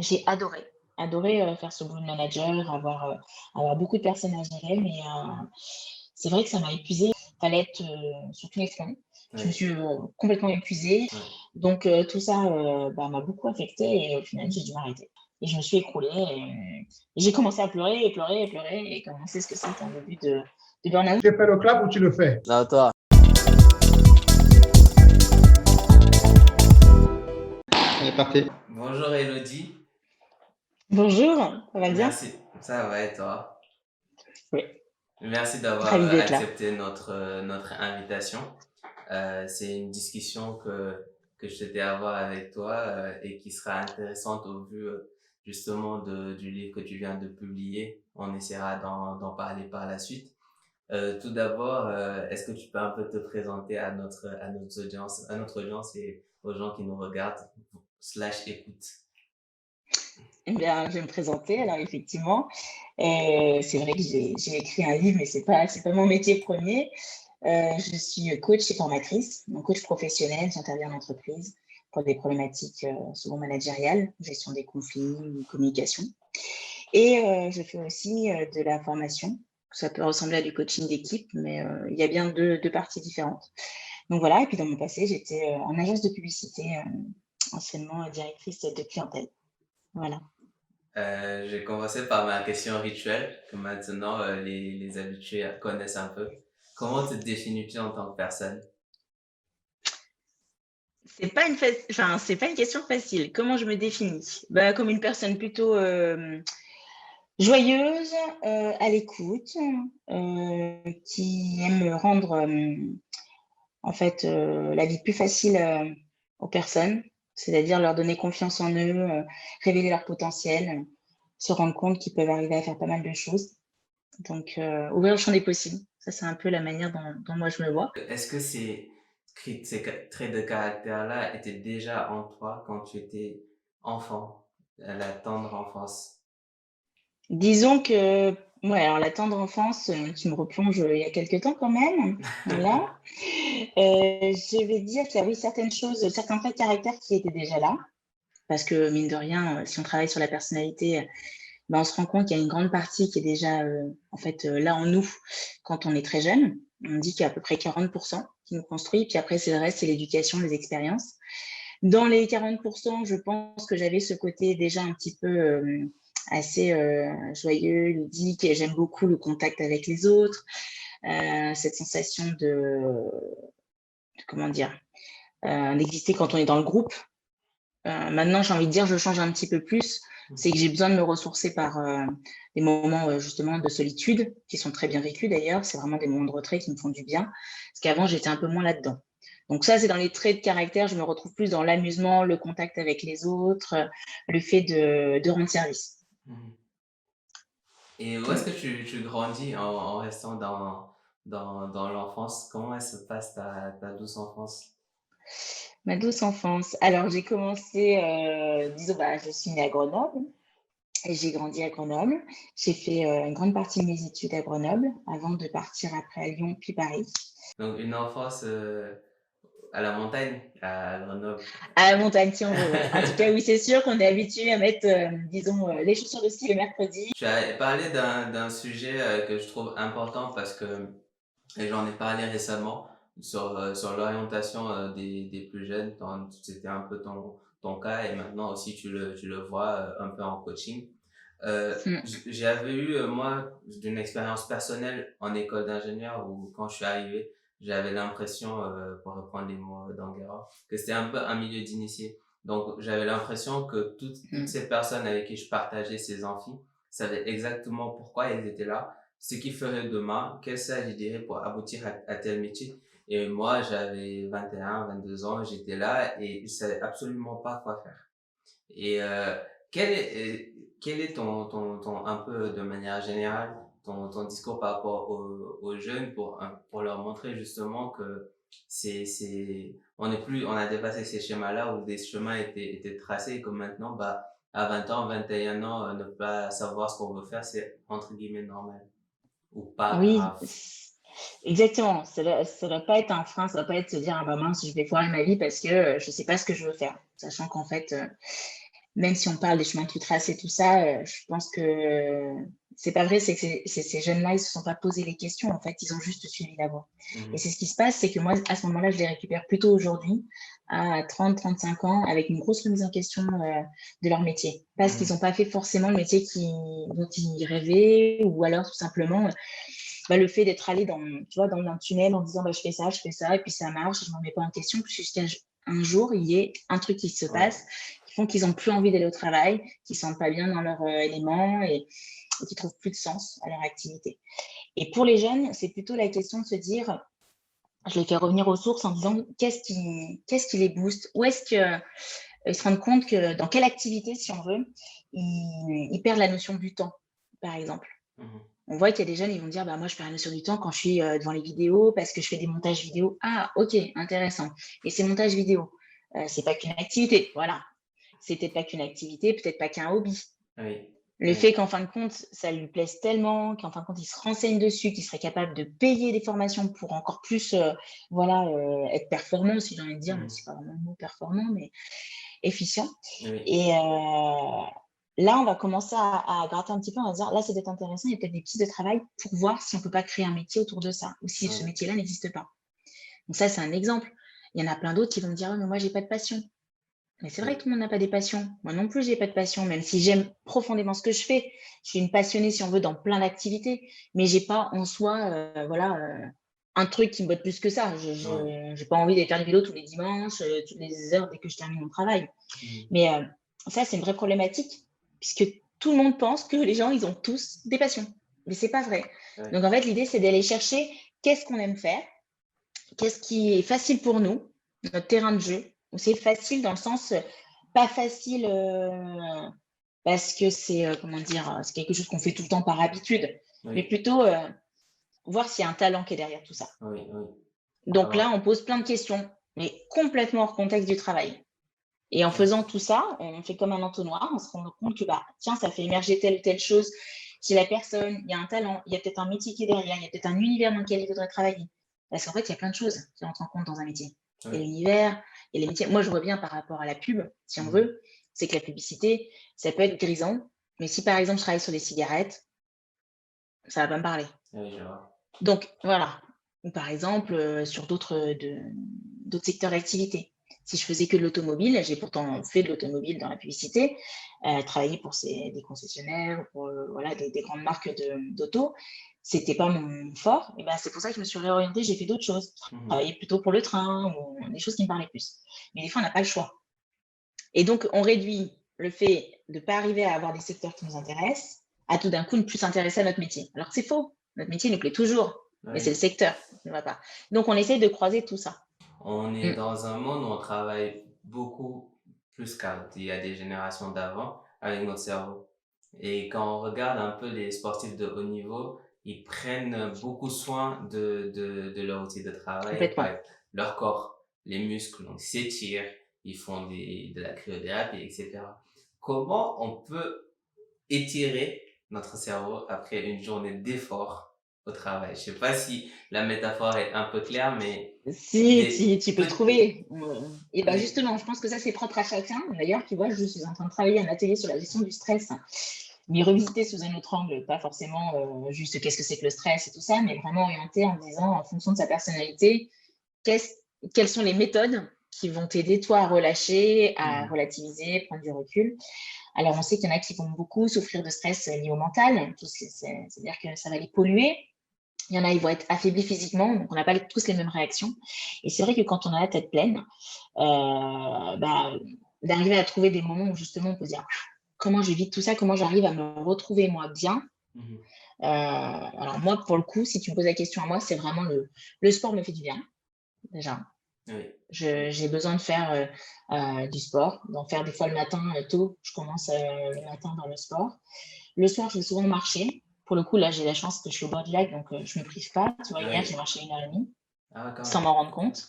J'ai adoré faire ce boulot de manager, avoir beaucoup de personnes à gérer, mais c'est vrai que ça m'a épuisée. Fallait être, sur tous les fronts. Je me Oui, suis, complètement épuisée, oui. donc tout ça, m'a beaucoup affectée et au final, j'ai dû m'arrêter et je me suis écroulée et j'ai commencé à pleurer et pleurer et pleurer et comme on sait ce que c'est qu'un début de burn-out. Tu fais le clap ou tu le fais? Non, toi. C'est parti. Bonjour Elodie. Bonjour, ça va bien? Merci. Ça va et toi? Oui, Merci d'avoir ravie d'être là. accepté notre invitation. C'est une discussion que je souhaitais avoir avec toi et qui sera intéressante au vu justement du livre que tu viens de publier. On essaiera d'en parler par la suite. Tout d'abord, est-ce que tu peux un peu te présenter à notre audience et aux gens qui nous regardent slash écoutent? Eh bien, je vais me présenter alors effectivement, c'est vrai que j'ai écrit un livre, mais c'est pas mon métier premier. Je suis coach et formatrice, donc coach professionnel. J'interviens en entreprise pour des problématiques, souvent managériales, gestion des conflits, communication et je fais aussi, de la formation. Ça peut ressembler à du coaching d'équipe, mais il y a bien deux parties différentes. Donc voilà et puis dans mon passé, j'étais, en agence de publicité, anciennement directrice de clientèle. Voilà. J'ai commencé par ma question rituelle, que maintenant les habitués connaissent un peu. Comment te définis-tu en tant que personne? C'est pas une question facile. Comment je me définis? Bah, comme une personne plutôt joyeuse, à l'écoute, qui aime rendre en fait la vie plus facile aux personnes, c'est-à-dire leur donner confiance en eux, révéler leur potentiel, se rendre compte qu'ils peuvent arriver à faire pas mal de choses. Donc, ouvrir le champ des possibles. Ça, c'est un peu la manière dont moi je me vois. Est-ce que ces traits de caractère-là étaient déjà en toi quand tu étais enfant, à la tendre enfance? Disons que, ouais, alors la tendre enfance, tu me replonges il y a quelque temps quand même, voilà. Je vais dire qu'il y avait certaines choses, certains traits de caractère qui étaient déjà là, parce que mine de rien, si on travaille sur la personnalité, ben, on se rend compte qu'il y a une grande partie qui est déjà, en fait, là en nous quand on est très jeune. On dit qu'il y a à peu près 40 qui nous construit, puis après c'est le reste, c'est l'éducation, les expériences. Dans les 40 je pense que j'avais ce côté déjà un petit peu, assez, joyeux, ludique et j'aime beaucoup le contact avec les autres, cette sensation de comment dire? D'exister quand on est dans le groupe. Maintenant, j'ai envie de dire, je change un petit peu plus. C'est que j'ai besoin de me ressourcer par, des moments, justement de solitude, qui sont très bien vécus d'ailleurs. C'est vraiment des moments de retrait qui me font du bien. Parce qu'avant, j'étais un peu moins là-dedans. Donc ça, c'est dans les traits de caractère, je me retrouve plus dans l'amusement, le contact avec les autres, le fait de rendre service. Mhm. Et où est-ce Mmh. que tu grandis en restant dans l'enfance? Comment elle se passe ta douce enfance? Ma douce enfance. Alors j'ai commencé, disons, bah, je suis née à Grenoble et j'ai grandi à Grenoble. J'ai fait, une grande partie de mes études à Grenoble avant de partir après à Lyon puis Paris. Donc une enfance à la montagne, à Grenoble. À la montagne si on veut, ouais. En tout cas, oui, c'est sûr qu'on est habitué à mettre, disons, les chaussures de ski le mercredi. Tu as parlé d'un sujet que je trouve important parce que et j'en ai parlé récemment sur l'orientation des plus jeunes. C'était un peu ton cas et maintenant aussi tu le vois un peu en coaching. Mmh. J'avais eu, moi, d'une expérience personnelle en école d'ingénieur où quand je suis arrivé, j'avais l'impression, pour reprendre les mots d'Anguera, que c'était un peu un milieu d'initiés. Donc, j'avais l'impression que toutes Mmh. ces personnes avec qui je partageais ces amphis savaient exactement pourquoi elles étaient là, ce qu'ils feraient demain, quel stage ils diraient pour aboutir à tel métier. Et moi, j'avais 21, 22 ans, j'étais là et je savais absolument pas quoi faire. Et quel est un peu de manière générale, ton discours par rapport aux jeunes pour leur montrer justement que on n'est plus, on a dépassé ces schémas-là où des chemins étaient tracés et que maintenant, bah, à 20 ans, 21 ans, ne pas savoir ce qu'on veut faire, c'est entre guillemets normal ou pas Oui, grave. exactement. Ça doit pas être un frein, ça doit pas être se dire: «Ah bah mince, je vais foirer ma vie parce que, je sais pas ce que je veux faire». Sachant qu'en fait, même si on parle des chemins tout tracés, tout ça, je pense que c'est pas vrai, c'est que ces jeunes-là, ils se sont pas posé les questions, en fait, ils ont juste suivi la voie. Et c'est ce qui se passe, c'est que moi, à ce moment-là, je les récupère plutôt aujourd'hui, à 30, 35 ans, avec une grosse remise en question de leur métier. Parce qu'ils n'ont pas fait forcément le métier dont ils rêvaient, ou alors tout simplement le fait d'être allé dans, tu vois, dans un tunnel en disant je fais ça, et puis ça marche, je ne m'en mets pas en question, jusqu'à un jour, il y ait un truc qui se passe, qui font qu'ils n'ont plus envie d'aller au travail, qu'ils ne se sentent pas bien dans leur élément et qu'ils ne trouvent plus de sens à leur activité. Et pour les jeunes, c'est plutôt la question de se dire, je les fais revenir aux sources en disant qu'est-ce qui les booste, où est-ce qu'ils se rendent compte que dans quelle activité, si on veut, ils perdent la notion du temps, par exemple. On voit qu'il y a des jeunes, ils vont dire moi, je perds la notion du temps quand je suis devant les vidéos parce que je fais des montages vidéo. Ah, ok, intéressant. Et ces montages vidéo, c'est pas qu'une activité. Voilà. C'est peut-être pas qu'une activité, peut-être pas qu'un hobby. Le fait qu'en fin de compte, ça lui plaise tellement, qu'en fin de compte, il se renseigne dessus, qu'il serait capable de payer des formations pour encore plus être performant, si j'ai envie de dire, mais c'est pas vraiment le mot performant, mais efficient. Et là, on va commencer à gratter un petit peu, on va dire, là, c'est peut-être intéressant, il y a peut-être des pistes de travail pour voir si on ne peut pas créer un métier autour de ça, ou si ce métier-là n'existe pas. Donc ça, c'est un exemple. Il y en a plein d'autres qui vont me dire, mais moi, j'ai pas de passion. Mais c'est vrai que tout le monde n'a pas des passions. Moi non plus, j'ai pas de passion, même si j'aime profondément ce que je fais. Je suis une passionnée, si on veut, dans plein d'activités, mais j'ai pas en soi, un truc qui me botte plus que ça. Je n'ai pas envie d'aller faire du vélo tous les dimanches, toutes les heures dès que je termine mon travail. Mais ça, c'est une vraie problématique, puisque tout le monde pense que les gens, ils ont tous des passions. Mais c'est pas vrai. Donc, en fait, l'idée, c'est d'aller chercher qu'est-ce qu'on aime faire, qu'est-ce qui est facile pour nous, notre terrain de jeu. C'est facile dans le sens, pas facile parce que c'est, c'est quelque chose qu'on fait tout le temps par habitude, mais plutôt voir s'il y a un talent qui est derrière tout ça. Donc là, on pose plein de questions, mais complètement hors contexte du travail. Et en faisant tout ça, on fait comme un entonnoir, on se rend compte que tiens, ça fait émerger telle ou telle chose chez la personne, il y a un talent, il y a peut-être un métier qui est derrière, il y a peut-être un univers dans lequel il faudrait travailler. Parce qu'en fait, il y a plein de choses qui entrent en compte dans un métier. Il y a l'univers, il y a les métiers. Moi, je vois bien par rapport à la pub, si on veut, c'est que la publicité, ça peut être grisant, mais si par exemple, je travaille sur des cigarettes, ça ne va pas me parler. Donc, voilà. Ou par exemple, sur d'autres secteurs d'activité. Si je faisais que de l'automobile, j'ai pourtant fait de l'automobile dans la publicité, travaillé pour des concessionnaires, pour des grandes marques d'auto, c'était pas mon fort. Et c'est pour ça que je me suis réorientée, j'ai fait d'autres choses, travailler plutôt pour le train ou des choses qui me parlaient plus. Mais des fois, on n'a pas le choix. Et donc, on réduit le fait de ne pas arriver à avoir des secteurs qui nous intéressent à tout d'un coup ne plus s'intéresser à notre métier. Alors que c'est faux. Notre métier nous plaît toujours, mais c'est le secteur qui ne va pas. Donc, on essaye de croiser tout ça. On est dans un monde où on travaille beaucoup plus qu'il y a des générations d'avant avec notre cerveau. Et quand on regarde un peu les sportifs de haut niveau, ils prennent beaucoup soin de leur outil de travail, leur corps, les muscles, donc ils s'étirent, ils font de la cryothérapie, etc. Comment on peut étirer notre cerveau après une journée d'effort au travail? Je sais pas si la métaphore est un peu claire, mais si tu peux le trouver. Et justement, je pense que ça, c'est propre à chacun. D'ailleurs, tu vois, je suis en train de travailler un atelier sur la gestion du stress, mais revisité sous un autre angle, pas forcément juste qu'est-ce que c'est que le stress et tout ça, mais vraiment orienté en disant, en fonction de sa personnalité, quelles sont les méthodes qui vont t'aider, toi, à relâcher, à relativiser, prendre du recul. Alors, on sait qu'il y en a qui vont beaucoup souffrir de stress lié au mental, c'est-à-dire que ça va les polluer. Il y en a, ils vont être affaiblis physiquement, donc on n'a pas tous les mêmes réactions. Et c'est vrai que quand on a la tête pleine, d'arriver à trouver des moments où justement on peut se dire comment j'évite tout ça, comment j'arrive à me retrouver moi bien. Alors moi, pour le coup, si tu me poses la question à moi, c'est vraiment le sport me fait du bien, déjà. J'ai besoin de faire du sport, d'en faire des fois le matin tôt. Je commence le matin dans le sport. Le soir, je vais souvent marcher. Pour le coup, là, j'ai la chance que je suis au bord du lac, donc je ne me prive pas. Tu vois, hier, j'ai marché 1h30 sans m'en rendre compte.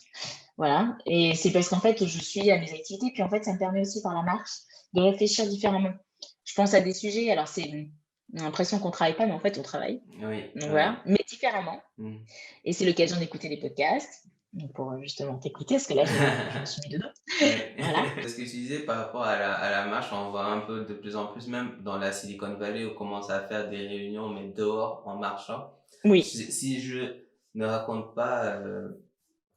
Voilà. Et c'est parce qu'en fait, je suis à mes activités. Puis en fait, ça me permet aussi par la marche de réfléchir différemment. Je pense à des sujets. Alors, c'est l'impression qu'on ne travaille pas, mais en fait, on travaille. Donc voilà, mais différemment. Et c'est l'occasion d'écouter des podcasts. pour justement t'écouter, parce que là, je me suis mis dedans. Ouais. Voilà. Ce que tu disais par rapport à la marche, on voit un peu de plus en plus, même dans la Silicon Valley, on commence à faire des réunions, mais dehors, en marchant. Oui. Si je ne raconte pas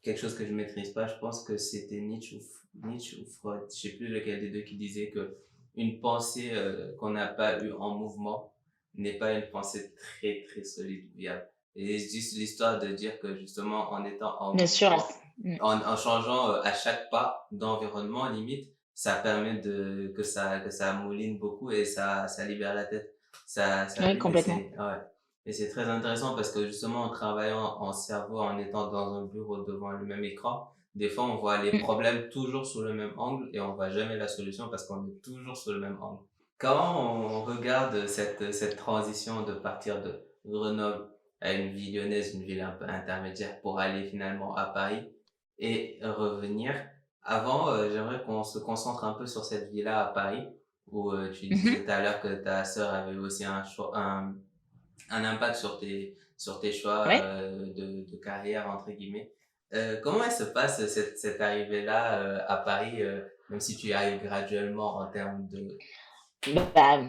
quelque chose que je maîtrise pas, je pense que c'était Nietzsche ou Freud, je sais plus lequel des deux, qui disait que une pensée qu'on n'a pas eue en mouvement n'est pas une pensée très très solide, viable. Et c'est juste l'histoire de dire que justement en étant en Bien sûr. mouvement, en changeant à chaque pas d'environnement limite, ça permet que ça mouline beaucoup et ça libère la tête. Ça Oui, vide et complètement. c'est ouais. Et c'est très intéressant parce que justement, en travaillant en cerveau, en étant dans un bureau devant le même écran, des fois, on voit les Mm. problèmes toujours sous le même angle et on voit jamais la solution parce qu'on est toujours sur le même angle. Comment on regarde cette transition de partir de Grenoble à une ville lyonnaise, une ville un peu intermédiaire pour aller finalement à Paris et revenir? Avant, j'aimerais qu'on se concentre un peu sur cette vie-là à Paris où tu disais Mhm. tout à l'heure que ta sœur avait aussi un impact sur tes choix Ouais. de carrière, entre guillemets. Comment elle se passe cette arrivée-là à Paris, même si tu y arrives graduellement en termes de... Bah,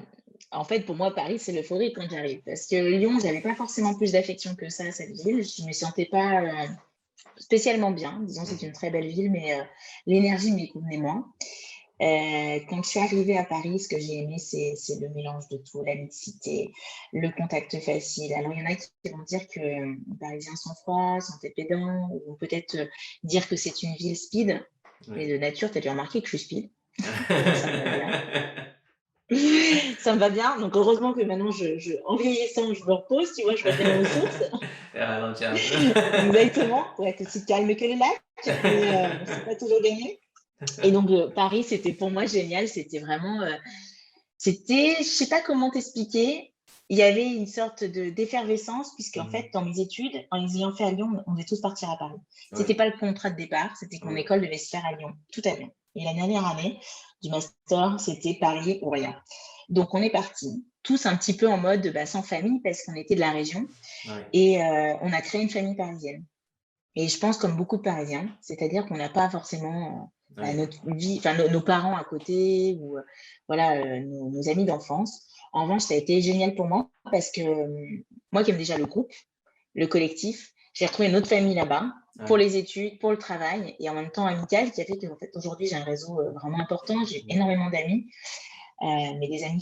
en fait, pour moi, Paris, c'est l'euphorie quand j'arrive. Parce que Lyon, j'avais pas forcément plus d'affection que ça à cette ville. Je me sentais pas spécialement bien. Disons, c'est une Mhm. très belle ville, mais l'énergie m'y convenait moins. Quand je suis arrivée à Paris, ce que j'ai aimé, c'est le mélange de tout, la mixité, le contact facile. Alors, il y en a qui vont dire que les Parisiens sont froids, sont pédants, ou peut-être dire que c'est une ville speed. Mais Oui. de nature, tu as dû remarquer que je suis speed. Donc, ça me va bien. Ça me va bien. Donc, heureusement que maintenant, en vieillissant, je me repose, tu vois, je reviens aux sources. Et ralentir un peu. Exactement, pour être aussi calme que le lac, mais c'est pas toujours gagné. Et donc, Paris, c'était pour moi génial. C'était vraiment, je sais pas comment t'expliquer. Il y avait une sorte d'effervescence, puisqu'en fait, Mhm. dans mes études, en les ayant fait à Lyon, on devait tous partir à Paris. Oui, C'était pas le contrat de départ, c'était que mon oui, école devait se faire à Lyon, tout à Lyon. Et la dernière année du master, c'était Paris ou rien. Donc, on est partis, tous un petit peu en mode sans famille, parce qu'on était de la région, oui, et on a créé une famille parisienne. Et je pense comme beaucoup de Parisiens, c'est-à-dire qu'on n'a pas forcément oui. notre vie, enfin nos parents à côté ou voilà nos amis d'enfance. En revanche, ça a été génial pour moi parce que moi qui aime déjà le groupe, le collectif, j'ai retrouvé une autre famille là-bas pour Oui. les études, pour le travail et en même temps amical qui a fait que en fait, aujourd'hui j'ai un réseau vraiment important, j'ai énormément d'amis, mais des amis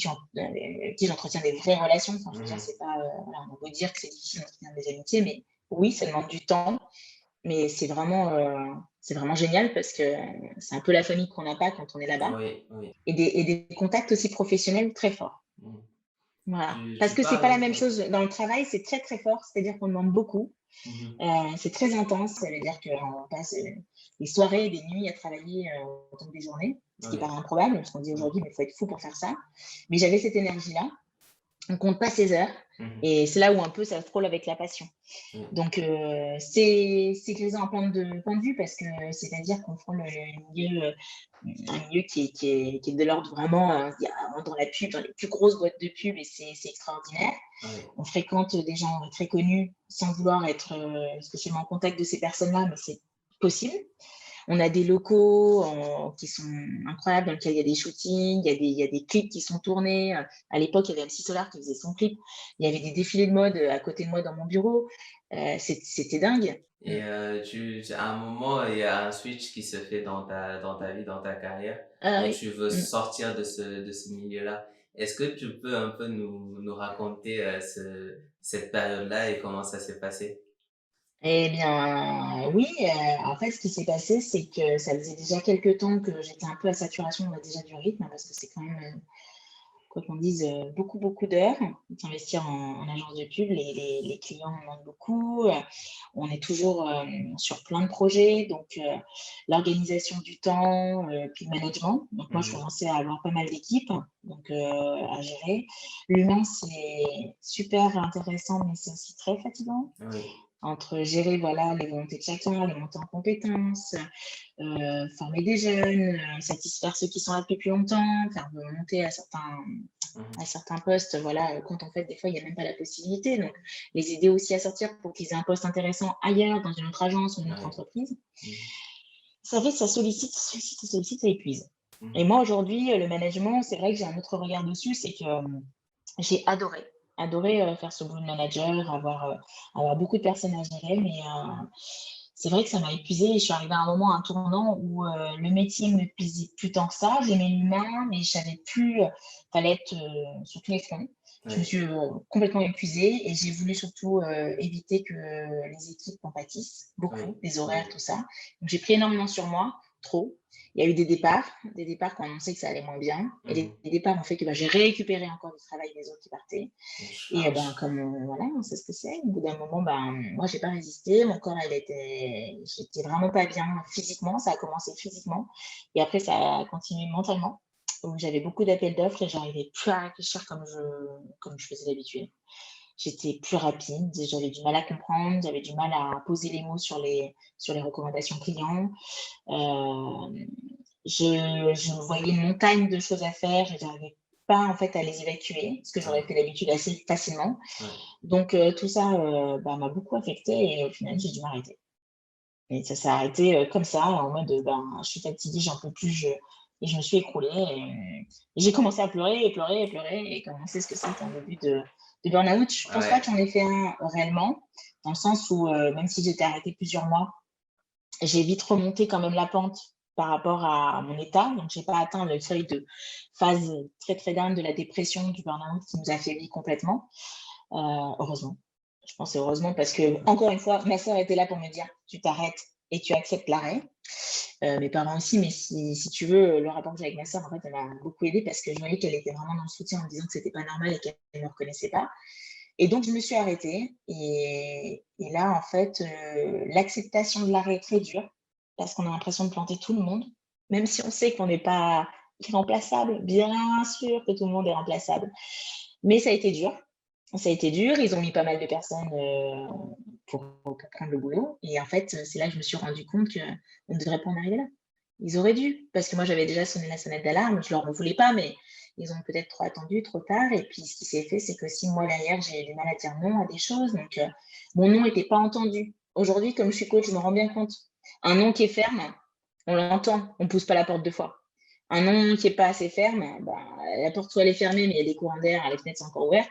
qui j'entretiens des vraies relations. Enfin, je veux dire, Mhm. c'est pas, voilà, on a beau dire que c'est difficile d'entretenir des amitiés, mais oui, ça demande du temps, mais c'est vraiment génial parce que c'est un peu la famille qu'on n'a pas quand on est là-bas Oui, oui. et des contacts aussi professionnels très forts. Mhm. Voilà. Parce Tu que c'est pas la parles, même oui. chose dans le travail, c'est très très fort, c'est-à-dire qu'on demande beaucoup. Mhm. C'est très intense, ça veut dire qu'on passe des soirées, des nuits à travailler autant que des journées, ce qui Oui, paraît improbable, parce qu'on dit oui. aujourd'hui, mais il faut être fou pour faire ça. Mais j'avais cette énergie-là, on compte pas ses heures, Mhm. et c'est là où un peu ça frôle avec la passion. Oui, Donc, c'est grisant en point de vue parce que c'est-à-dire qu'on prend un milieu qui est de l'ordre vraiment, il y a vraiment dans la pub, dans les plus grosses boîtes de pub et c'est extraordinaire. oui, On fréquente des gens très connus sans vouloir être spécialement en contact de ces personnes-là, mais c'est possible. On a des locaux qui sont incroyables, dans lesquels il y a des shootings, il y a des clips qui sont tournés. À l'époque, il y avait MC Solar qui faisait son clip. Il y avait des défilés de mode à côté de moi dans mon bureau. C'était dingue. et à un moment, il y a un switch qui se fait dans ta vie, dans ta carrière, Ah où oui. tu veux Mm. sortir de ce milieu-là. Est-ce que tu peux un peu nous raconter cette période-là et comment ça s'est passé? Eh bien, oui, en fait, ce qui s'est passé, c'est que ça faisait déjà quelques temps que j'étais un peu à saturation, déjà du rythme, parce que c'est quand même quoi qu'on dise, beaucoup, beaucoup d'heures. Investir en agence de pub, les clients en demandent beaucoup. On est toujours sur plein de projets, donc l'organisation du temps, puis le management. Donc moi, je Mhm. commençais à avoir pas mal d'équipes, donc à gérer. L'humain, c'est super intéressant, mais c'est aussi très fatigant. Oui, entre gérer voilà, les volontés de chacun, les montées en compétences, former des jeunes, satisfaire ceux qui sont là depuis plus longtemps, faire monter à certains postes, voilà, quand en fait, des fois, il n'y a même pas la possibilité. Donc, les aider aussi à sortir pour qu'ils aient un poste intéressant ailleurs, dans une autre agence ou une autre Ouais. entreprise. Mhm. Ça fait que ça sollicite, ça épuise. Mhm. Et moi, aujourd'hui, le management, c'est vrai que j'ai un autre regard dessus, c'est que j'ai adoré faire ce boulot de manager, avoir beaucoup de personnes à gérer, mais c'est vrai que ça m'a épuisée et je suis arrivée à un moment, un tournant où le métier ne me plaisait plus tant que ça. J'aimais l'humain, mais je savais plus, fallait être sur tous les fronts. Je me Ouais. suis complètement épuisée et j'ai voulu surtout éviter que les équipes en pâtissent beaucoup, Oui. les horaires, Oui. tout ça. Donc j'ai pris énormément sur moi, trop. Il y a eu des départs quand on sait que ça allait moins bien. Et Mhm. les départs ont fait que j'ai récupéré encore du travail des autres qui partaient. Une Et charge. comme voilà, on sait ce que c'est. Au bout d'un moment, moi, j'ai pas résisté. Mon corps, j'étais vraiment pas bien physiquement. Ça a commencé physiquement. Et après, ça a continué mentalement. Où j'avais beaucoup d'appels d'offres et j'arrivais plus à réfléchir comme je faisais d'habitude. J'étais plus rapide, j'avais du mal à comprendre, j'avais du mal à poser les mots sur les recommandations clients. Euh, je voyais une montagne de choses à faire et j'arrivais pas en fait à les évacuer, ce que j'aurais Ouais. fait d'habitude assez facilement. Ouais. Donc tout ça m'a beaucoup affectée et au final j'ai dû m'arrêter. Et ça s'est arrêté comme ça, en mode je suis fatiguée, j'en peux plus, et je me suis écroulée et j'ai commencé à pleurer et pleurer et pleurer et comme on sait ce que c'est qu'un début de burn-out. Je pense pas que Ouais. j'en ai fait un réellement, dans le sens où même si j'étais arrêtée plusieurs mois, j'ai vite remonté quand même la pente par rapport à mon état. Donc, j'ai pas atteint le seuil de phase très, très down de la dépression, du burn-out qui nous affaiblit complètement. Heureusement. Je pense heureusement parce que, encore une fois, ma sœur était là pour me dire tu t'arrêtes et tu acceptes l'arrêt. Mes parents aussi, mais si tu veux, le rapport que j'ai avec ma sœur, en fait, elle m'a beaucoup aidée parce que je voyais qu'elle était vraiment dans le soutien en me disant que c'était pas normal et qu'elle ne me reconnaissait pas. Et donc, je me suis arrêtée. Et là, en fait, l'acceptation de l'arrêt est très dure parce qu'on a l'impression de planter tout le monde, même si on sait qu'on n'est pas irremplaçable. Bien sûr que tout le monde est remplaçable. Mais ça a été dur. Ça a été dur. Ils ont mis pas mal de personnes pour prendre le boulot. Et en fait, c'est là que je me suis rendu compte qu'on ne devrait pas en arriver là. Ils auraient dû, parce que moi, j'avais déjà sonné la sonnette d'alarme. Je leur en voulais pas, mais ils ont peut-être trop attendu, trop tard. Et puis, ce qui s'est fait, c'est que 6 mois derrière, j'ai eu du mal à dire non à des choses. Donc, mon non n'était pas entendu. Aujourd'hui, comme je suis coach, je me rends bien compte. Un non qui est ferme, on l'entend. On ne pousse pas la porte deux fois. Un non qui n'est pas assez ferme, la porte soit elle est fermée, mais il y a des courants d'air, les fenêtres sont encore ouvertes,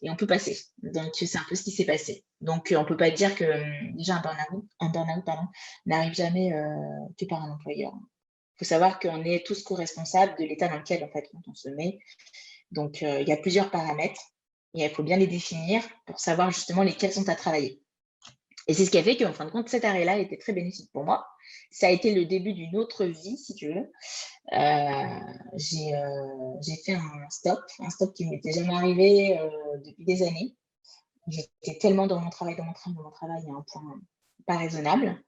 et on peut passer. Donc, c'est un peu ce qui s'est passé. Donc, on ne peut pas dire que déjà un burn-out n'arrive jamais que par un employeur. Il faut savoir qu'on est tous co-responsables de l'état dans lequel en fait, on se met. Donc, il y a plusieurs paramètres et il faut bien les définir pour savoir justement lesquels sont à travailler. Et c'est ce qui a fait qu'en fin de compte, cet arrêt-là était très bénéfique pour moi. Ça a été le début d'une autre vie, si tu veux. J'ai fait un stop qui ne m'était jamais arrivé depuis des années. J'étais tellement dans mon travail, à un point pas raisonnable,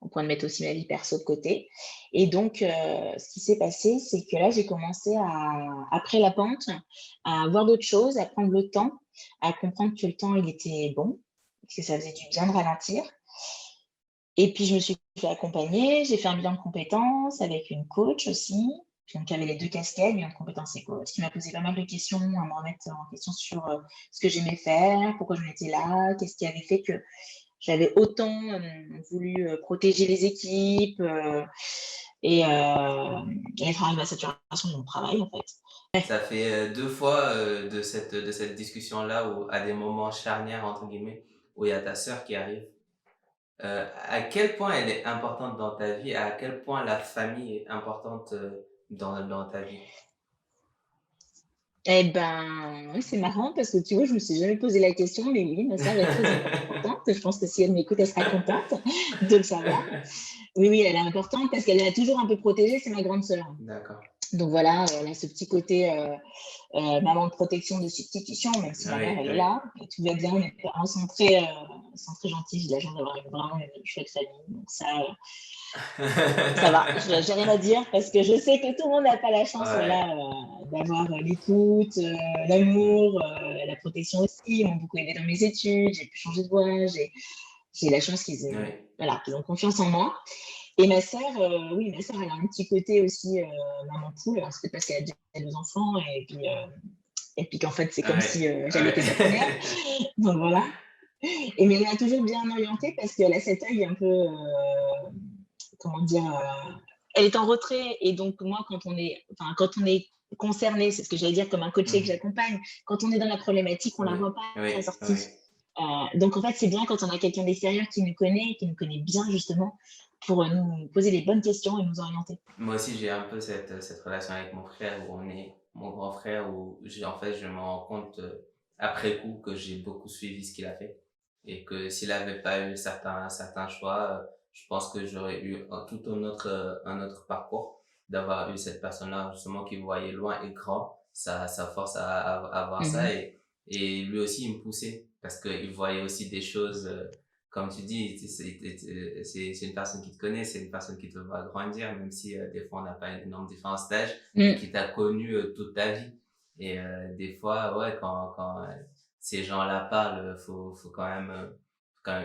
au point de mettre aussi ma vie perso de côté. Et donc, ce qui s'est passé, c'est que là, j'ai commencé après la pente, à voir d'autres choses, à prendre le temps, à comprendre que le temps, il était bon, que ça faisait du bien de ralentir. Et puis, je me suis fait accompagner, j'ai fait un bilan de compétences avec une coach aussi, donc il y avait les deux casquettes, bilan de compétences et coach, qui m'a posé pas mal de questions, à me remettre en question sur ce que j'aimais faire, pourquoi j'en étais là, qu'est-ce qui avait fait que j'avais autant voulu protéger les équipes et être à la saturation de mon travail, en fait. Ça fait deux fois de cette discussion-là où, à des moments charnières, entre guillemets, où il y a ta sœur qui arrive. À quel point elle est importante dans ta vie, à quel point la famille est importante dans ta vie. Eh ben, oui, c'est marrant parce que tu vois, je me suis jamais posé la question, mais oui, ma sœur est très importante. Je pense que si elle m'écoute, elle sera contente de le savoir. Oui, oui, elle est importante parce qu'elle a toujours un peu protégé, c'est ma grande sœur. D'accord. Donc voilà, elle a ce petit côté maman de protection, de substitution, même si ma mère, Oui, elle est oui. là, et tout va bien, mes parents sont très gentils, j'ai la chance d'avoir vraiment une chouette famille, donc ça va, j'ai rien à dire parce que je sais que tout le monde n'a pas la chance Ouais. voilà, d'avoir l'écoute, l'amour, la protection aussi. Ils m'ont beaucoup aidé dans mes études, j'ai pu changer de voie, j'ai la chance Oui. voilà, qu'ils ont confiance en moi. Et ma sœur, oui, ma sœur, elle a un petit côté aussi maman poule. Alors, c'est parce qu'elle a déjà 2 enfants et puis qu'en fait, c'est comme Ouais. si j'allais être sa première. Ouais. Donc voilà. Et mais elle m'a toujours bien orientée parce qu'elle a cet œil un peu, comment dire, elle est en retrait. Et donc moi, quand on est concerné, c'est ce que j'allais dire comme un coaché que Mhm. j'accompagne, quand on est dans la problématique, on la Oui, voit pas la oui, sortie. oui. Donc en fait, c'est bien quand on a quelqu'un d'extérieur qui nous connaît bien justement, pour nous poser les bonnes questions et nous orienter. Moi aussi, j'ai un peu cette relation avec mon frère où on est mon grand frère où en fait, je me rends compte après coup que j'ai beaucoup suivi ce qu'il a fait et que s'il avait pas eu certains choix, je pense que j'aurais eu un autre parcours d'avoir eu cette personne-là justement qui voyait loin et grand. Ça force à voir ça Mhm. et lui aussi il me poussait parce qu'il voyait aussi des choses comme tu dis, c'est une personne qui te connaît, c'est une personne qui te voit grandir, même si des fois on n'a pas une énorme différence d'âge, mais Mm. qui t'a connu toute ta vie. Et des fois, ouais, quand ces gens-là parlent, faut quand même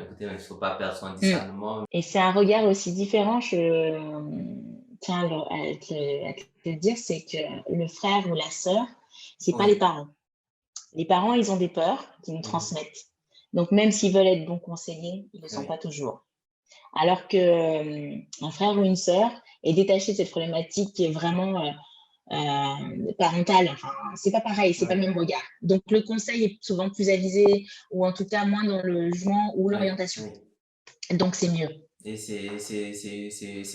écouter, mais il faut pas perdre son Mm. discernement. Et c'est un regard aussi différent, tiens à te le dire, c'est que le frère ou la sœur, c'est pas les Oui. parents. Les parents, ils ont des peurs qu'ils nous Mhm. transmettent. Donc même s'ils veulent être bons conseillers, ils ne le sont Oui. pas toujours. Alors que un frère ou une sœur est détaché de cette problématique qui est vraiment parentale. Enfin, c'est pas pareil, c'est pas Oui. le même regard. Donc le conseil est souvent plus avisé ou en tout cas moins dans le jugement ou Oui. l'orientation. Oui. Donc c'est mieux. Et c'est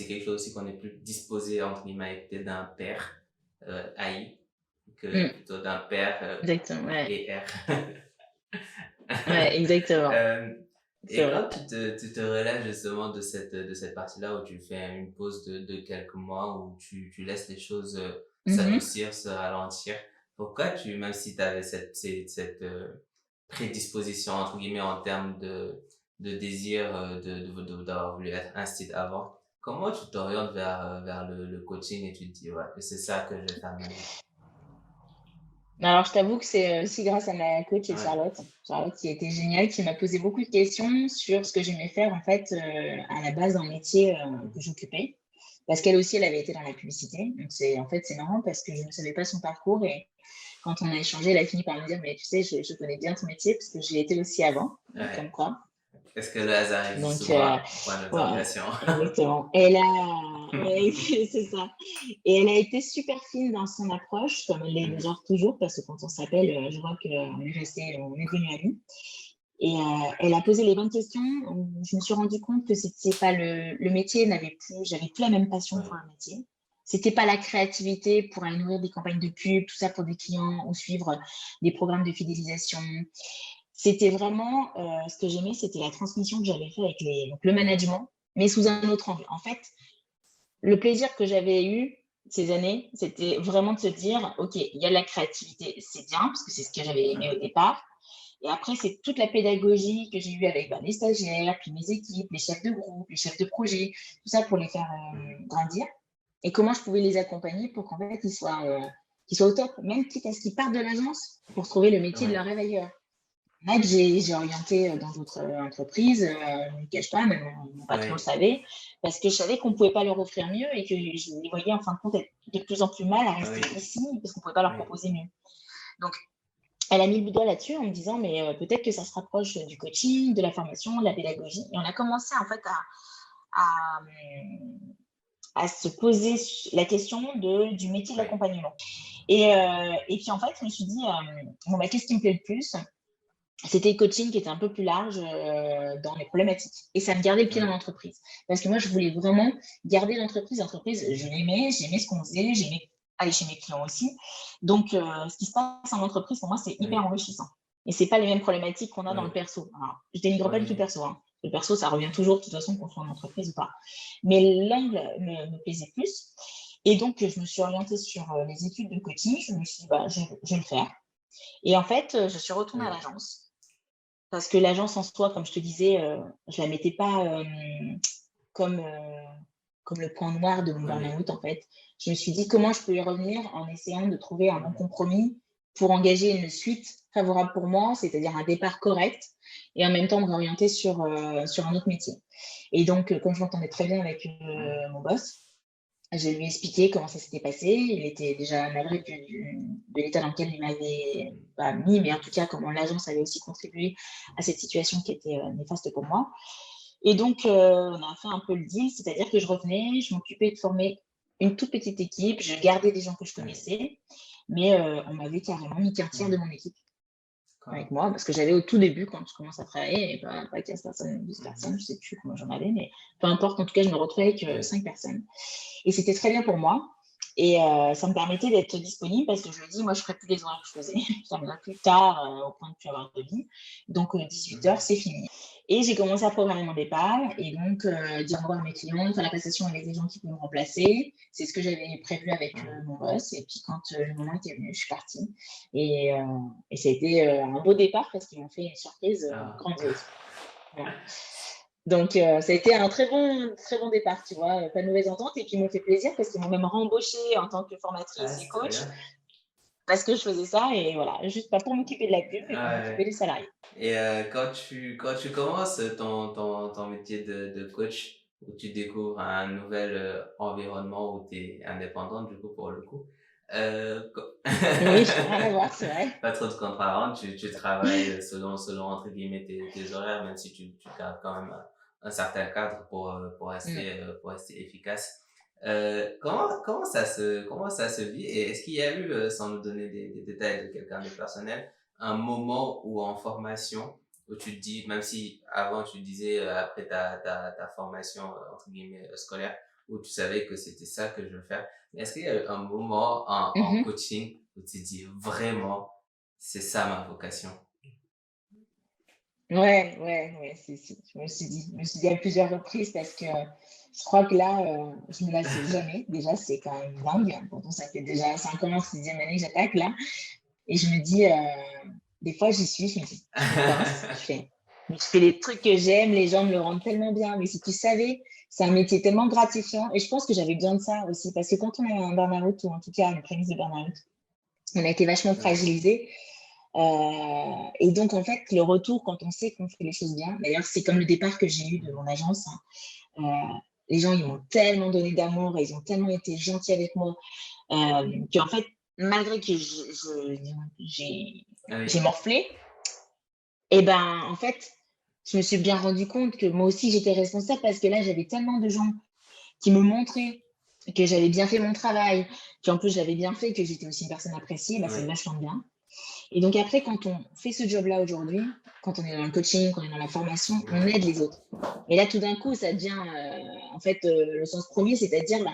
quelque chose aussi qu'on est plus disposé, entre guillemets, à écouter d'un père haï que Mm, plutôt d'un père exactement. Ouais, et R. ouais, exactement. Euh, C'est et vrai. quand tu te relèves justement de cette partie-là où tu fais une pause de quelques mois, où tu laisses les choses Mhm. s'adoucir, se ralentir, pourquoi même si tu avais cette prédisposition, entre guillemets, en termes de désir d'avoir voulu être un site avant, comment tu t'orientes vers le coaching et tu te dis, ouais, que c'est ça que je vais faire de ma vie? Alors, je t'avoue que c'est aussi grâce à ma coach Ouais, Charlotte. Charlotte qui a été géniale, qui m'a posé beaucoup de questions sur ce que j'aimais faire en fait à la base dans le métier que j'occupais. Parce qu'elle aussi, elle avait été dans la publicité. Donc, c'est marrant parce que je ne savais pas son parcours. Et quand on a échangé, elle a fini par me dire, mais tu sais, je connais bien ton métier parce que j'y étais aussi avant. Donc, comme ouais. quoi. Est-ce que le hasard existe Donc, ou pas? Point ouais, d'interrogation. exactement. Et elle a, ouais, c'est ça. Et elle a été super fine dans son approche, comme elle l'est Mhm. genre toujours, parce que quand on s'appelle, je vois qu'on est resté, on est devenus amis. Et elle a posé les bonnes questions. Je me suis rendu compte que c'était pas le métier j'avais plus la même passion pour Oui, un métier. C'était pas la créativité pour aller nourrir des campagnes de pub, tout ça pour des clients ou suivre des programmes de fidélisation. C'était vraiment, ce que j'aimais, c'était la transmission que j'avais fait avec donc le oui, management, mais sous oui, un autre angle. En fait, le plaisir que j'avais eu ces années, c'était vraiment de se dire, OK, il y a de la créativité, c'est bien, parce que c'est ce que j'avais aimé au départ. Et après, c'est toute la pédagogie que j'ai eue avec les stagiaires, puis mes équipes, les chefs de groupe, les chefs de projet, tout ça pour les faire mhm, grandir. Et comment je pouvais les accompagner pour qu'en fait, qu'ils soient au top, même quitte à ce qu'ils partent de l'agence pour trouver le métier de oui, leur rêve ailleurs. Là que j'ai orienté dans d'autres entreprises, je ne le cache pas, même mon patron le oui, savait, parce que je savais qu'on ne pouvait pas leur offrir mieux et que je les voyais en fin de compte être de plus en plus mal à rester oui, ici parce qu'on ne pouvait pas leur oui, proposer mieux. Donc, elle a mis le doigt là-dessus en me disant, mais peut-être que ça se rapproche du coaching, de la formation, de la pédagogie. Et on a commencé en fait à, à se poser la question du métier de oui, l'accompagnement. Et puis en fait, je me suis dit, bon, bah, qu'est-ce qui me plaît le plus? C'était le coaching qui était un peu plus large dans les problématiques. Et ça me gardait le pied dans oui, l'entreprise. Parce que moi, je voulais vraiment garder l'entreprise. L'entreprise, j'aimais ce qu'on faisait, j'aimais aller chez mes clients aussi. Donc, ce qui se passe en entreprise, pour moi, c'est hyper oui, enrichissant. Et c'est pas les mêmes problématiques qu'on a dans le oui, perso. Alors, je dénigre pas du tout le oui, perso. Hein. Le perso, ça revient toujours, de toute façon, qu'on soit en entreprise ou pas. Mais l'angle me plaisait plus. Et donc, je me suis orientée sur les études de coaching. Je me suis dit, bah, je vais le faire. Et en fait, je suis retournée à oui, l'agence. Parce que l'agence en soi, comme je te disais, je la mettais pas comme, comme le point noir de mon oui, burn-out, en fait. Je me suis dit comment je peux y revenir en essayant de trouver un bon compromis pour engager une suite favorable pour moi, c'est-à-dire un départ correct et en même temps me réorienter sur un autre métier. Et donc, comme je m'entendais très bien avec mon boss, je lui ai expliqué comment ça s'était passé. Il était déjà navré de l'état dans lequel il m'avait pas mis, mais en tout cas, comment l'agence avait aussi contribué à cette situation qui était néfaste pour moi. Et donc, on a fait un peu le deal, c'est-à-dire que je revenais, je m'occupais de former une toute petite équipe, je gardais des gens que je Oui. connaissais, mais on m'avait carrément mis qu'un tiers de mon équipe avec D'accord. moi, parce que j'avais au tout début, quand je commence à travailler, et pas 15 personnes, 12 Mhm. personnes, je sais plus combien j'en avais, mais peu importe, en tout cas, je me retrouvais avec Oui. 5 personnes. Et c'était très bien pour moi. Et ça me permettait d'être disponible parce que je me dis, moi, je ferai plus les horaires que je faisais. Je terminerai plus tard au point de plus avoir de vie. Donc, 18 heures, Mhm. c'est fini. Et j'ai commencé à programmer mon départ et donc dire au revoir à mes clients, faire la passation avec les gens qui peuvent me remplacer. C'est ce que j'avais prévu avec Mhm. mon boss. Et puis, quand le moment était venu, je suis partie. Et ça a été un beau départ parce qu'ils m'ont fait une surprise Ah. grandiose. Voilà. Donc, ça a été un très bon départ, tu vois, pas de mauvaise entente. Et puis, ils m'ont fait plaisir parce qu'ils m'ont même rembauchée en tant que Ah, formatrice et c'est très coach bien. parce que je faisais ça. Et voilà, juste pas pour m'occuper de la pub, mais pour m'occuper Ouais. des salariés. Et quand tu commences ton métier de coach, où tu découvres un nouvel environnement où tu es indépendante, du coup, pour le coup, Oui, rien à voir, c'est vrai. pas trop de contrats à rendre, tu travailles selon entre guillemets, tes horaires, même si tu gardes quand même un certain cadre Mm. pour rester efficace. Comment ça se vit? Et est-ce qu'il y a eu, sans nous donner des détails de quelqu'un de personnel, un moment où en formation, où tu te dis, même si avant tu disais, après ta formation, entre guillemets, scolaire, où tu savais que c'était ça que je veux faire, mais est-ce qu'il y a eu un moment en Mhm. coaching où tu te dis vraiment, c'est ça ma vocation? Ouais, si. Je me suis dit à plusieurs reprises parce que je crois que là, je me lasse jamais. Déjà, c'est quand même dingue. Pourtant, ça fait déjà 5 ans, 6e année que j'attaque là. Et je me dis, des fois, j'y suis, je me dis, je me pince, mais je fais les trucs que j'aime, les gens me le rendent tellement bien. Mais si tu savais, c'est un métier tellement gratifiant. Et je pense que j'avais besoin de ça aussi, parce que quand on a un burn-out, ou en tout cas une prémisse de burn-out, on a été vachement Ouais, fragilisé. Et donc, en fait, le retour, quand on sait qu'on fait les choses bien, d'ailleurs, c'est comme le départ que j'ai eu de mon agence. Hein. Les gens, ils m'ont tellement donné d'amour, et ils ont tellement été gentils avec moi, qu'en fait, malgré que j'ai oui, morflé, et ben, en fait, je me suis bien rendu compte que moi aussi, j'étais responsable parce que là, j'avais tellement de gens qui me montraient que j'avais bien fait mon travail, qu'en plus, j'avais bien fait, que j'étais aussi une personne appréciée, bah, c'est oui, vachement bien. Et donc après, quand on fait ce job-là aujourd'hui, quand on est dans le coaching, quand on est dans la formation, on oui, aide les autres. Et là, tout d'un coup, ça devient, en fait, le sens premier, c'est-à-dire, bah,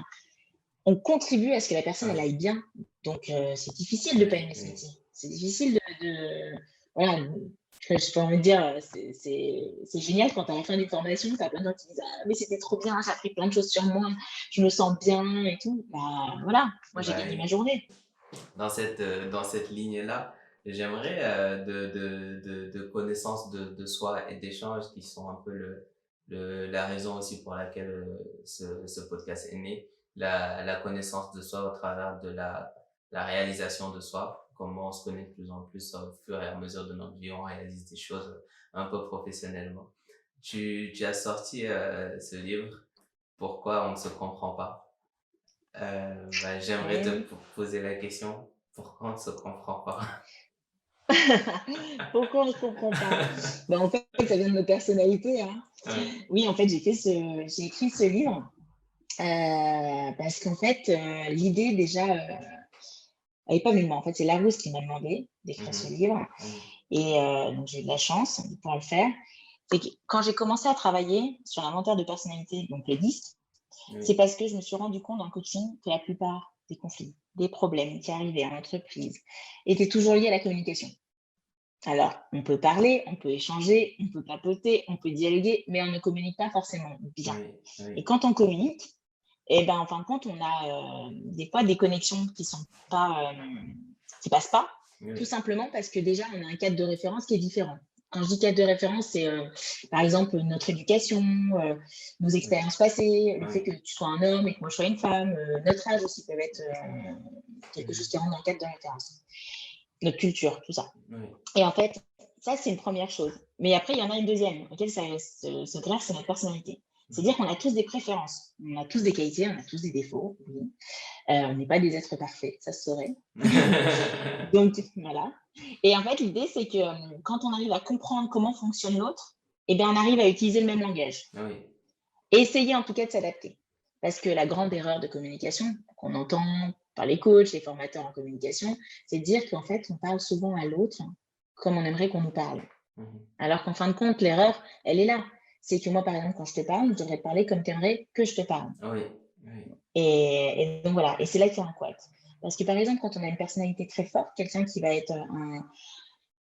on contribue à ce que la personne, elle oui, aille bien. Donc, c'est difficile de ne pas oui, aimer ce oui. métier. C'est difficile voilà, je peux envie de dire, c'est génial quand à la fin d'une formation, tu as plein de gens qui disent ah, mais c'était trop bien, j'ai appris plein de choses sur moi, je me sens bien et tout. Bah, voilà, moi j'ai Bah gagné ma oui. journée. Dans cette ligne-là, j'aimerais de connaissances de soi et d'échanges qui sont un peu la raison aussi pour laquelle ce podcast est né. La connaissance de soi au travers de la réalisation de soi, comment on se connaît de plus en plus au fur et à mesure de notre vie, on réalise des choses un peu professionnellement. Tu as sorti ce livre, Pourquoi on ne se comprend pas. J'aimerais te Oui. poser la question, pourquoi on ne se comprend pas? Pourquoi on ne se comprend pas? Ben, en fait, ça vient de nos personnalités. Hein. Ouais. Oui, en fait, j'ai écrit ce livre parce qu'en fait, l'idée déjà, elle n'est pas venue de moi. En fait, c'est Larousse qui m'a demandé d'écrire ce Mhm. livre. Mhm. Et donc, j'ai eu de la chance de pouvoir le faire. C'est que quand j'ai commencé à travailler sur l'inventaire de personnalité, donc le DISC, c'est Oui. parce que je me suis rendu compte dans le coaching que la plupart des conflits, des problèmes qui arrivaient en entreprise étaient toujours liés à la communication. Alors, on peut parler, on peut échanger, on peut papoter, on peut dialoguer, mais on ne communique pas forcément bien. Oui. Et Oui. quand on communique, eh ben, en fin de compte, on a des fois des connexions qui sont pas, qui passent pas, tout Oui. simplement parce que déjà, on a un cadre de référence qui est différent. Quand je dis cadre de référence, c'est par exemple notre éducation, nos Oui. expériences passées, le fait Oui. que tu sois un homme et que moi je sois une femme, notre âge aussi peut être quelque chose qui rentre dans le cadre de référence. notre culture, tout ça. Oui. Et en fait, ça, c'est une première chose. Mais après, il y en a une deuxième, auquel ça se greffe, c'est notre personnalité. C'est-à-dire qu'on a tous des préférences, on a tous des qualités, on a tous des défauts, oui. On n'est pas des êtres parfaits, ça se saurait. Donc voilà. Et en fait, l'idée, c'est que quand on arrive à comprendre comment fonctionne l'autre, eh bien, on arrive à utiliser le même langage. Oui. Et essayer en tout cas de s'adapter. Parce que la grande erreur de communication qu'on entend par les coachs, les formateurs en communication, c'est de dire qu'en fait, on parle souvent à l'autre comme on aimerait qu'on nous parle. Mhm. Alors qu'en fin de compte, l'erreur, elle est là. C'est que moi, par exemple, quand je te parle, je devrais te parler comme tu aimerais que je te parle. Oui. Oui. Et donc voilà, et c'est là qu'il y a un couac. Parce que par exemple, quand on a une personnalité très forte, quelqu'un qui va être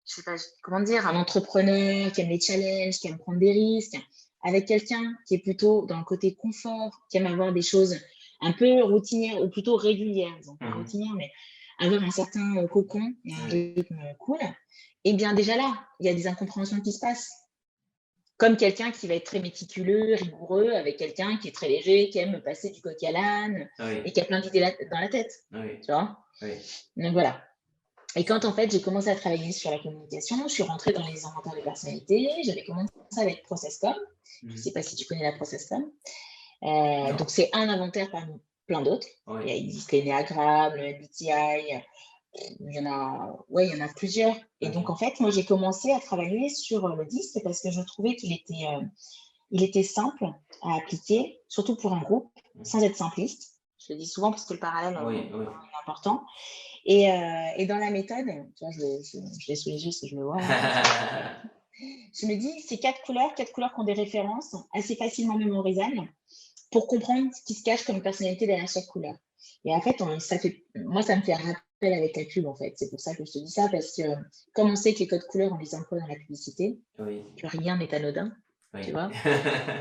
je sais pas comment dire, un entrepreneur qui aime les challenges, qui aime prendre des risques, avec quelqu'un qui est plutôt dans le côté confort, qui aime avoir des choses un peu routinières ou plutôt régulières, disons pas Mhm. routinières, mais avoir un certain cocon et un Oui. rythme cool, et bien déjà là, il y a des incompréhensions qui se passent. Comme quelqu'un qui va être très méticuleux, rigoureux, avec quelqu'un qui est très léger, qui aime passer du coq à l'âne et Oui. qui a plein d'idées dans la tête. Oui. Tu vois. Oui. Donc voilà. Et quand en fait j'ai commencé à travailler sur la communication, je suis rentrée dans les inventaires de personnalité, j'avais commencé avec ProcessCom. Je ne sais Mhm. pas si tu connais la ProcessCom. Donc Non. c'est un inventaire parmi plein d'autres. Oui. Il existe l'Enneagramme, le MBTI, il y en a plusieurs. Et donc en Ok. fait, moi j'ai commencé à travailler sur le disque parce que je trouvais il était simple à appliquer, surtout pour un groupe, sans Mhm. être simpliste. Je le dis souvent parce que le parallèle Oui. Oui. est important. Et dans la méthode, tu vois, je l'ai sous les yeux si je le vois là. Je me dis, c'est quatre couleurs qui ont des références assez facilement mémorisables pour comprendre ce qui se cache comme personnalité derrière chaque couleur. Et en fait, moi, ça me fait rappel avec la pub, en fait. C'est pour ça que je te dis ça, parce que comme on sait que les codes couleurs, on les emploie dans la publicité, Oui. que rien n'est anodin, tu Oui. vois.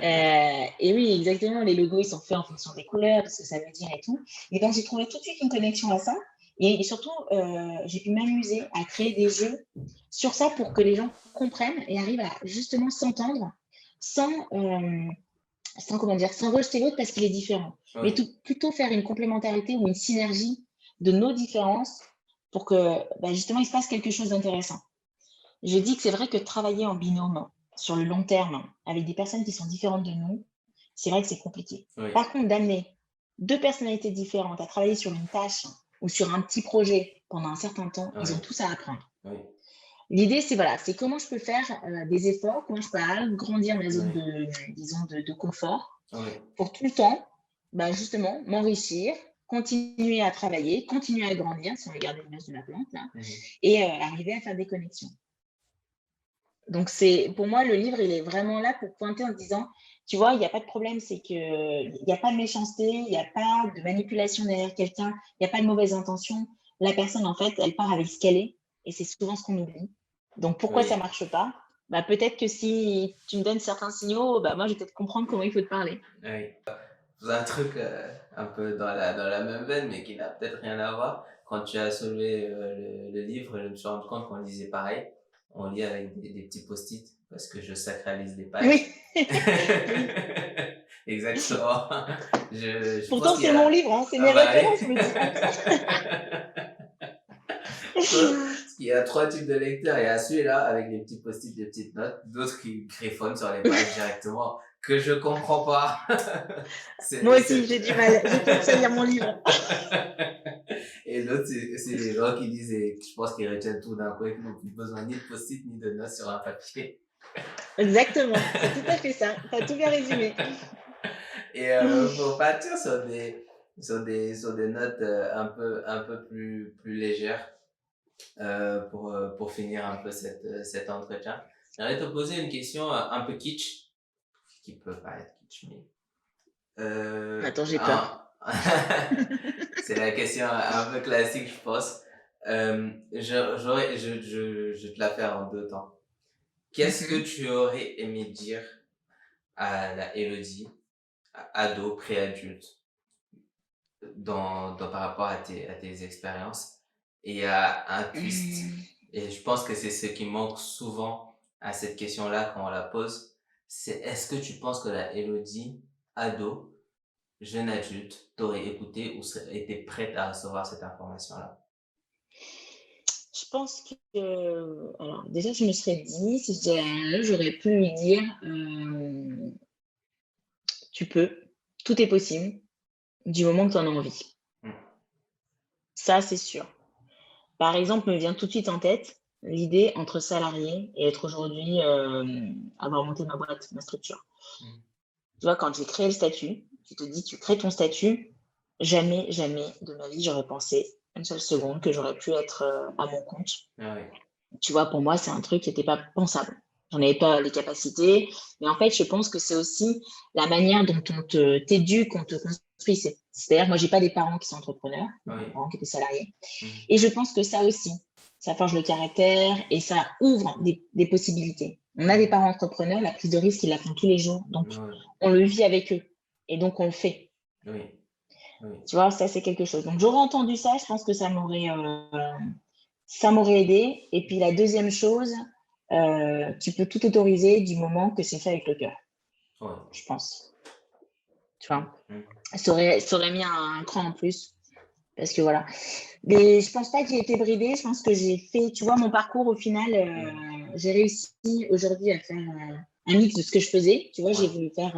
Et oui, exactement, les logos, ils sont faits en fonction des couleurs, de ce que ça veut dire et tout. Et donc, j'ai trouvé tout de suite une connexion à ça. Et surtout, j'ai pu m'amuser à créer des jeux sur ça pour que les gens comprennent et arrivent à justement s'entendre sans, comment dire, sans rejeter l'autre parce qu'il est différent. Mais Oui. plutôt faire une complémentarité ou une synergie de nos différences pour que justement il se passe quelque chose d'intéressant. Je dis que c'est vrai que travailler en binôme sur le long terme avec des personnes qui sont différentes de nous, c'est vrai que c'est compliqué. Oui. Par contre, d'amener deux personnalités différentes à travailler sur une tâche ou sur un petit projet pendant un certain temps, ils ont Oui. tous à apprendre. Oui. L'idée, c'est voilà, c'est comment je peux faire des efforts, comment je peux agrandir ma zone Oui. disons, de confort Oui. pour tout le temps, justement, m'enrichir, continuer à travailler, continuer à grandir, si on regarde l'image de la plante, là, Mhm. et arriver à faire des connexions. Donc, pour moi, le livre, il est vraiment là pour pointer en disant, tu vois, il n'y a pas de problème, c'est que il n'y a pas de méchanceté, il n'y a pas de manipulation derrière quelqu'un, il n'y a pas de mauvaise intention. La personne, en fait, elle part avec ce qu'elle est, et c'est souvent ce qu'on oublie. Donc, pourquoi ça Oui. marche pas? Peut-être que si tu me donnes certains signaux, moi, je vais peut-être comprendre comment il faut te parler. Oui. C'est un truc un peu dans la même veine, mais qui n'a peut-être rien à voir. Quand tu as soulevé le livre, je me suis rendu compte qu'on lisait pareil. On lit avec des petits post-it parce que je sacralise les pages. Oui, oui. Exactement. Je pense Pourtant, qu'il y c'est mon a... livre, hein, c'est Ah mes bah références, oui. me dis pas que ça. Parce qu'il y a trois types de lecteurs. Il y a celui-là avec les petits post-it, des petites notes. D'autres qui griffonnent sur les pages directement que je comprends pas. Moi C'est... aussi, j'ai du mal. J'ai peur à lire mon livre. Et l'autre, c'est les gens qui disent, et je pense qu'ils retiennent tout d'un coup et qui n'ont plus besoin ni de post-it ni de notes sur un papier. Exactement, c'est tout à fait ça. Tu as tout bien résumé. Et pour partir sur des notes un peu plus légères, pour finir un peu cet entretien, j'aimerais te poser une question un peu kitsch, qui peut paraître kitsch, mais Attends, j'ai peur. un- c'est la question un peu classique, je pense. Je vais te la faire en deux temps. Qu'est-ce que Mhm. tu aurais aimé dire à la Elodie, ado, préadulte, par rapport à tes expériences, et à un twist? Hmm. Et je pense que c'est ce qui manque souvent à cette question-là quand on la pose. C'est est-ce que tu penses que la Elodie, ado, jeune adulte, t'aurais écouté ou été prête à recevoir cette information-là? Je pense que, alors déjà, je me serais dit, si j'aurais pu lui dire, tu peux, tout est possible, du moment que tu en as envie. Mm. Ça, c'est sûr. Par exemple, me vient tout de suite en tête l'idée entre salarié et être aujourd'hui, avoir monté ma boîte, ma structure. Mm. Tu vois, quand j'ai créé le statut, tu te dis, tu crées ton statut, jamais, jamais de ma vie, j'aurais pensé une seule seconde que j'aurais pu être à mon compte. Ah oui. Tu vois, pour moi, c'est un truc qui n'était pas pensable. J'en avais pas les capacités. Mais en fait, je pense que c'est aussi la manière dont on t'éduque, on te construit. C'est-à-dire, moi, j'ai pas des parents qui sont entrepreneurs, Ah des oui. parents qui étaient salariés. Mm. Et je pense que ça aussi, ça forge le caractère et ça ouvre des possibilités. On a des parents entrepreneurs, la prise de risque, ils la font tous les jours. Donc, Ah oui. on le vit avec eux. Et donc, on le fait. Oui. Oui. Tu vois, ça, c'est quelque chose. Donc, j'aurais entendu ça, je pense que ça m'aurait aidé. Et puis, la deuxième chose, tu peux tout autoriser du moment que c'est fait avec le cœur, Oui. je pense. Tu vois, Mm. ça aurait mis un cran en plus. Parce que voilà. Mais je pense pas que j'ai été bridée. Je pense que j'ai fait, tu vois, mon parcours au final, j'ai réussi aujourd'hui à faire un mix de ce que je faisais. Tu vois, j'ai Ouais. voulu faire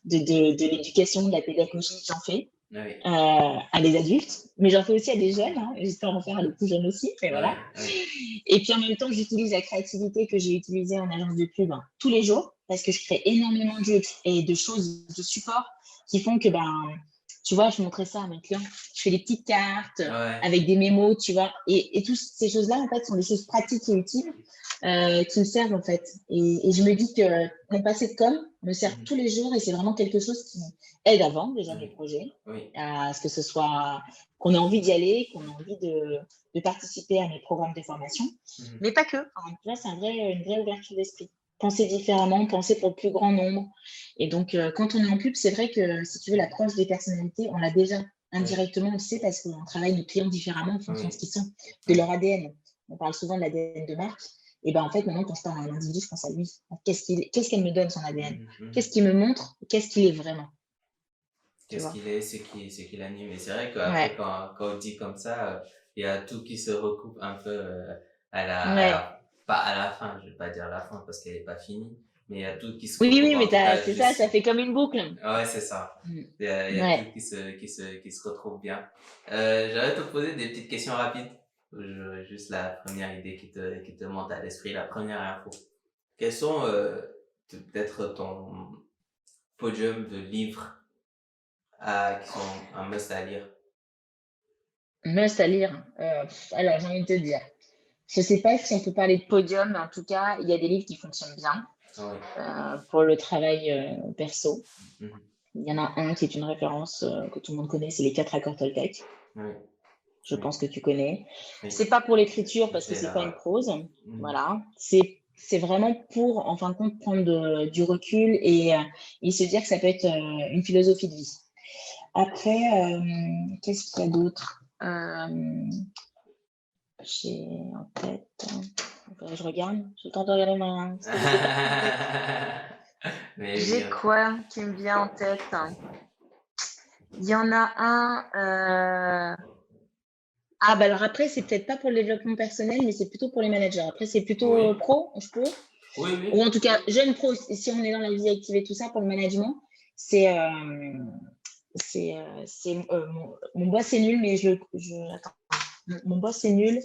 de l'éducation, de la pédagogie, j'en fais Ah oui. à des adultes, mais j'en fais aussi à des jeunes. Hein. J'espère en faire à des plus jeunes aussi, mais Ah voilà. oui. Oui. Et puis en même temps, j'utilise la créativité que j'ai utilisée en agence de pub tous les jours parce que je crée énormément de jeux et de choses, de supports qui font que, tu vois, je montrais ça à mes clients. Je fais des petites cartes Ouais. avec des mémos, tu vois. Et toutes ces choses-là, en fait, sont des choses pratiques et utiles qui me servent, en fait. Et je me dis que mon passé de com me sert Mm. tous les jours et c'est vraiment quelque chose qui aide à vendre déjà mes Oui. projets, Oui. à ce que ce soit qu'on ait envie d'y aller, qu'on ait envie de participer à mes programmes de formation. Mm. Mais pas que. Enfin, tu vois, c'est une vraie ouverture d'esprit. Penser différemment, penser pour le plus grand nombre. Et donc, quand on est en pub, c'est vrai que, si tu veux, l'approche des personnalités, on l'a déjà Oui. indirectement, on le sait, parce qu'on travaille nos clients différemment en fonction de ce Oui. qu'ils sont, de Oui. leur ADN. On parle souvent de l'ADN de marque. Et ben en fait, maintenant, quand je parle à un individu, je pense à lui. Qu'est-ce qu'elle me donne, son ADN? Mm. Mm. Qu'est-ce qu'il me montre? Qu'est-ce qu'il est vraiment? Tu Qu'est-ce vois? qu'il est, ce qu'il anime. Et c'est vrai qu'après, Ouais, quand on dit comme ça, il y a tout qui se recoupe un peu ouais. pas à la fin, je vais pas dire la fin parce qu'elle est pas finie, mais il y a tout qui se Oui, recoupe oui, mais en tout cas c'est ça, ça juste. fait comme une boucle. Ouais, c'est ça. Mm. Il y a tout Ouais. qui se retrouve bien. J'allais te poser des petites questions rapides. Juste la première idée qui te monte à l'esprit, la première info. Quels sont peut-être ton podium de livres qui sont un must à lire? Must à lire. Alors, j'ai envie de te dire. Je sais pas si on peut parler de podium, mais en tout cas, il y a des livres qui fonctionnent bien Ah oui. pour le travail perso. Mhm. Il y en a un qui est une référence que tout le monde connaît, c'est les 4 accords Toltec. Oui, Je oui, pense que tu connais. oui. C'est pas pour l'écriture parce que J'ai c'est pas la, une ouais. prose. Mhm. Voilà. C'est vraiment pour, en fin de compte, prendre du recul et se dire que ça peut être une philosophie de vie. Après, qu'est-ce qu'il y a d'autre? J'ai en tête. Je regarde. J'ai le temps de regarder parce que j'ai pas tout en tête. Mais oui, J'ai quoi qui me vient en tête? Il y en a un. Ah, bah alors après, c'est peut-être pas pour le développement personnel, mais c'est plutôt pour les managers. Après, c'est plutôt oui, pro, je peux. oui, Ou oui, en tout cas, jeune pro, si on est dans la vie active et tout ça, pour le management, c'est. Mon boss est nul, mais attends. Mon boss est nul,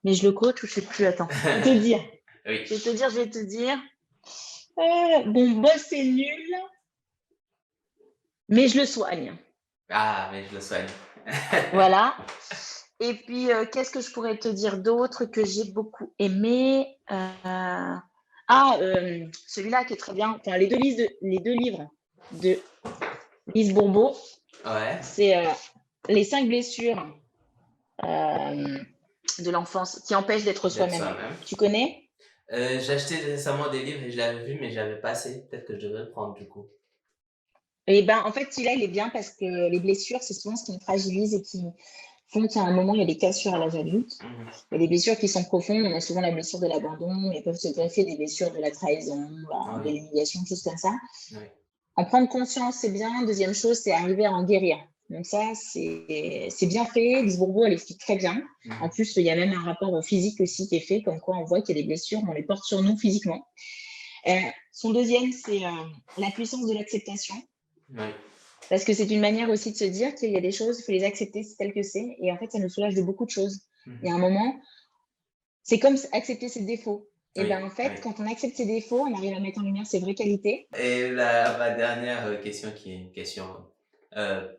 mais je le coach ou je sais plus. Attends. Je vais te dire. oui. Je vais te dire. Mon boss est nul, mais je le soigne. Ah, mais je le soigne. Voilà. Et puis, qu'est-ce que je pourrais te dire d'autre que j'ai beaucoup aimé? Celui-là qui est très bien. Enfin, les deux livres de Lise Bourbeau, Ouais, c'est les 5 blessures de l'enfance qui empêchent d'être d'être soi-même. soi-même. Tu connais? J'ai acheté récemment des livres et je l'avais vu, mais j'avais pas assez. Peut-être que je devrais le prendre du coup. Et ben, en fait, celui-là, il est bien parce que les blessures, c'est souvent ce qui nous fragilise et qui font qu'à un moment, il y a des cassures à l'âge adulte. Mhm. Il y a des blessures qui sont profondes. On a souvent la blessure de l'abandon, mais peuvent se greffer des blessures de la trahison, de Oui, l'humiliation, choses comme ça. oui, En prendre conscience, c'est bien. Deuxième chose, c'est arriver à en guérir. Donc ça, c'est bien fait. Lise Bourbeau, elle explique très bien. En Mhm. plus, il y a même un rapport au physique aussi qui est fait, comme quoi on voit qu'il y a des blessures, on les porte sur nous physiquement. Son deuxième, c'est la puissance de l'acceptation. Oui. Parce que c'est une manière aussi de se dire qu'il y a des choses, il faut les accepter tel que c'est. Et en fait, ça nous soulage de beaucoup de choses. Il y a Mhm. un moment, c'est comme accepter ses défauts. Et ben Oui, en fait, oui. quand on accepte ses défauts, on arrive à mettre en lumière ses vraies qualités. Et ma dernière question qui est une question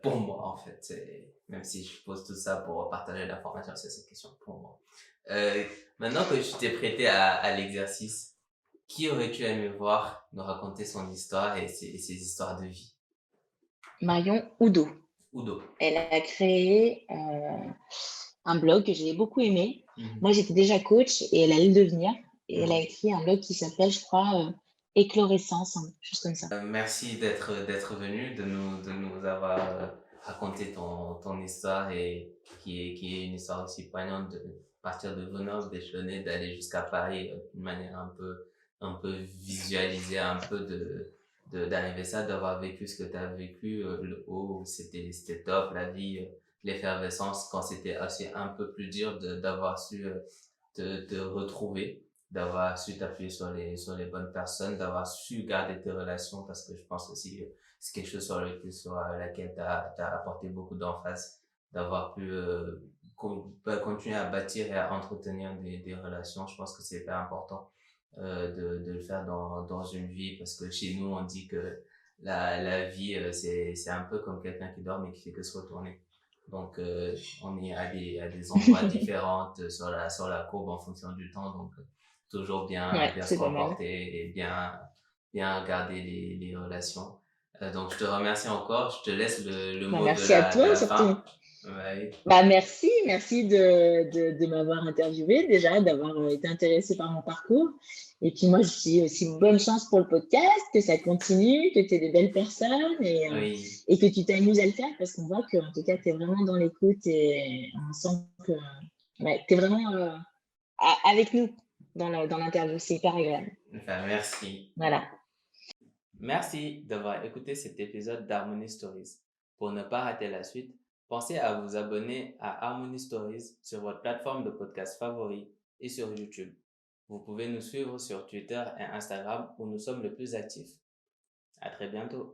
pour moi en fait, même si je pose tout ça pour partager l'information, c'est cette question pour moi. Euh, Maintenant que je t'ai prêté à l'exercice, qui aurais-tu aimé voir nous raconter son histoire et ses histoires de vie? Marion Oudot, Udo. elle a créé un blog que j'ai beaucoup aimé. Mhm. Moi, j'étais déjà coach et elle allait le devenir. Et elle a Mhm. écrit un blog qui s'appelle, je crois, Éclorescence, hein, chose comme ça. Merci d'être venu, de nous avoir raconté ton histoire et qui est une histoire aussi poignante de partir de Grenoble, d'échelonner, d'aller jusqu'à Paris d'une manière un peu visualisée, un peu d'arriver ça, d'avoir vécu ce que tu as vécu, le haut, c'était top, la vie, l'effervescence, quand c'était aussi un peu plus dur d'avoir su te retrouver, d'avoir su t'appuyer sur les bonnes personnes, d'avoir su garder tes relations parce que je pense aussi c'est quelque chose sur laquelle t'as apporté beaucoup d'emphase, d'avoir pu continuer à bâtir et à entretenir des relations. Je pense que c'est hyper important de le faire dans une vie parce que chez nous on dit que la vie c'est un peu comme quelqu'un qui dort mais qui fait que se retourner. Donc, on est à des endroits différents sur la courbe en fonction du temps. Donc, toujours Ouais, bien se c'est pas mal. comporter et bien garder les relations. Donc, je te remercie encore. Je te laisse le Bah, mot merci à de toi la surtout. fin. Ouais. Bah, merci de m'avoir interviewé déjà, d'avoir été intéressé par mon parcours. Et puis moi, je suis aussi bonne chance pour le podcast, que ça continue, que tu es des belles personnes Oui. et que tu t'amuses à le faire parce qu'on voit que en tout cas, tu es vraiment dans l'écoute et on sent que ouais, tu es vraiment avec nous dans l'interview. C'est hyper agréable. Enfin, merci. Voilà. Merci d'avoir écouté cet épisode d'Harmony Stories. Pour ne pas rater la suite, pensez à vous abonner à Harmony Stories sur votre plateforme de podcast favori et sur YouTube. Vous pouvez nous suivre sur Twitter et Instagram où nous sommes le plus actifs. À très bientôt.